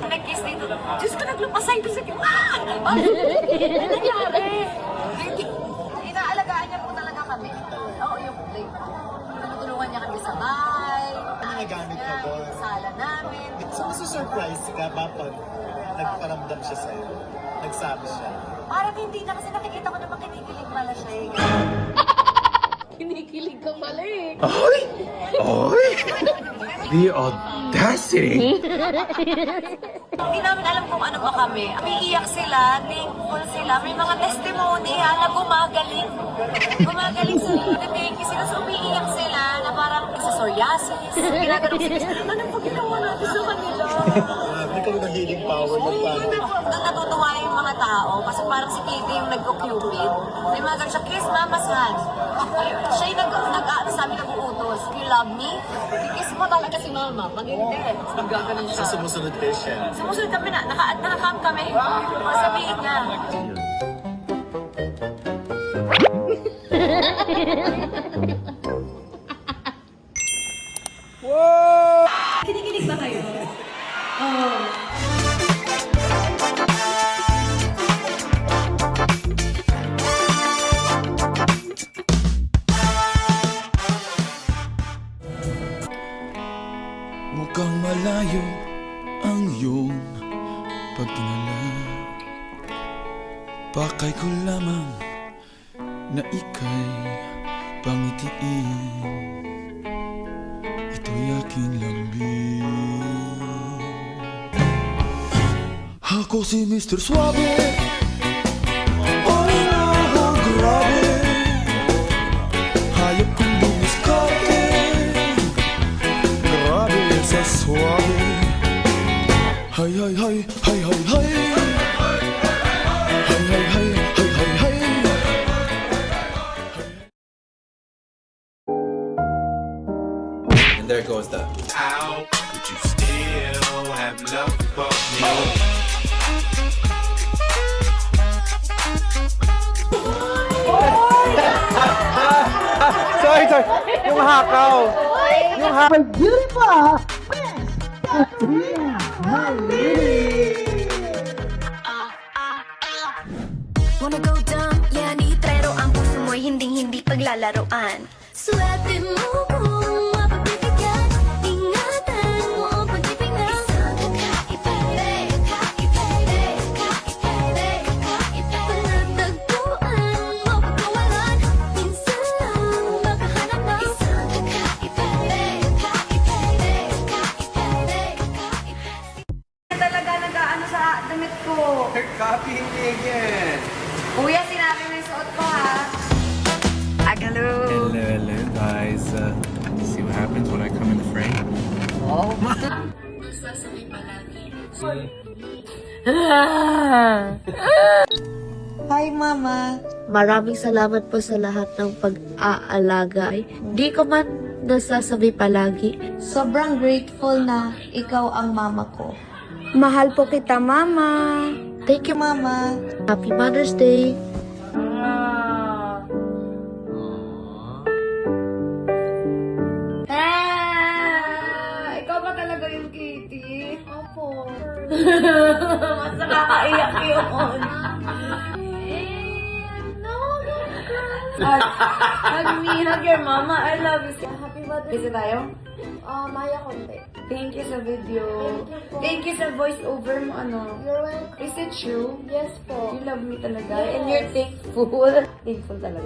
Nag-kiss dito. Diyos ko, naglupasay ko sa kanya. Ano nangyari? Inaalagaan niya po talaga kami. Oo, yung plate. Tinutulungan niya kami sa bahay. Nagamit ka doon. Yung sala namin. So, surprise ka ba pag nagparamdam siya sa'yo? Nagsabi siya? Parang hindi na kasi nakikita ko naman kinikilig pala siya eh. Kinikilig ka pala eh. Ay! Ay! The audacity! Hindi namin alam kung ano ba kami. Umiiyak sila, thankful sila. May mga testimony na gumagaling. Gumagaling sila. Thank you sila. So umiiyak sila na parang sa psoriasis. Ginagaling sila. Ano po ginawa natin sa kanila? May kami ng healing power ng paano. Doon natutuwa yung mga tao kasi parang si Kitty yung nag-cupid. May mga ganun siya, kiss mama's hand. Siya yung sabi nag-uutos. You love me? Kiss mo talaga si mama. Pag hindi, magaganon siya. Sa sumusunod kiss siya. Sumusunod kami na, nakakam kami. Sabihin niya. Kinikilig ba kayo? Oo. Mukhang malayo ang iyong pagtingala. Pakay ko lamang na ika'y pangitiin. Ito'y aking lambing. Ako si Mr. Suave. Ay naku, grabe. Hayop kong bumiskarte. Grabe sa suave. Hay hay hay hay hay hay. Hay hay hay hay hay hay. And there goes the How would you still have love for me? Sorry. Yung hakaw. Yung hakaw. Wanna go down, yeah, ni trero ang puso mo'y hinding-hindi paglalaroan. Swerte mo kung mapagbibigyan, ingatan mo ang pag-ibig na isang kakaiba, panatagpuan mo pagkawalan, minsan lang makahanap ng isang Talaga nag-ano sa damit ko. You're copying me again. Kuya, sinabi mo yung suot ko ha. Agalo. Hello guys. See what happens when I come in the frame? Hi, Mama. Maraming salamat po sa lahat ng pag-aalaga. Di ko man nasasabi palagi. Sobrang grateful na ikaw ang mama ko. Mahal po kita, Mama. Thank you, Mama. Happy Mother's Day. Ikaw ba talaga yung Kitty? Opo. Mas nakakaiyak yun. Hug me, hug your mama. I love you. Happy birthday. Kasi tayo? Maya konti. Thank you sa video. Thank you sa voice over mo, ano. You're welcome. Is it true? Yes po. You love me talaga. Yes. And you're thankful. Thankful talaga.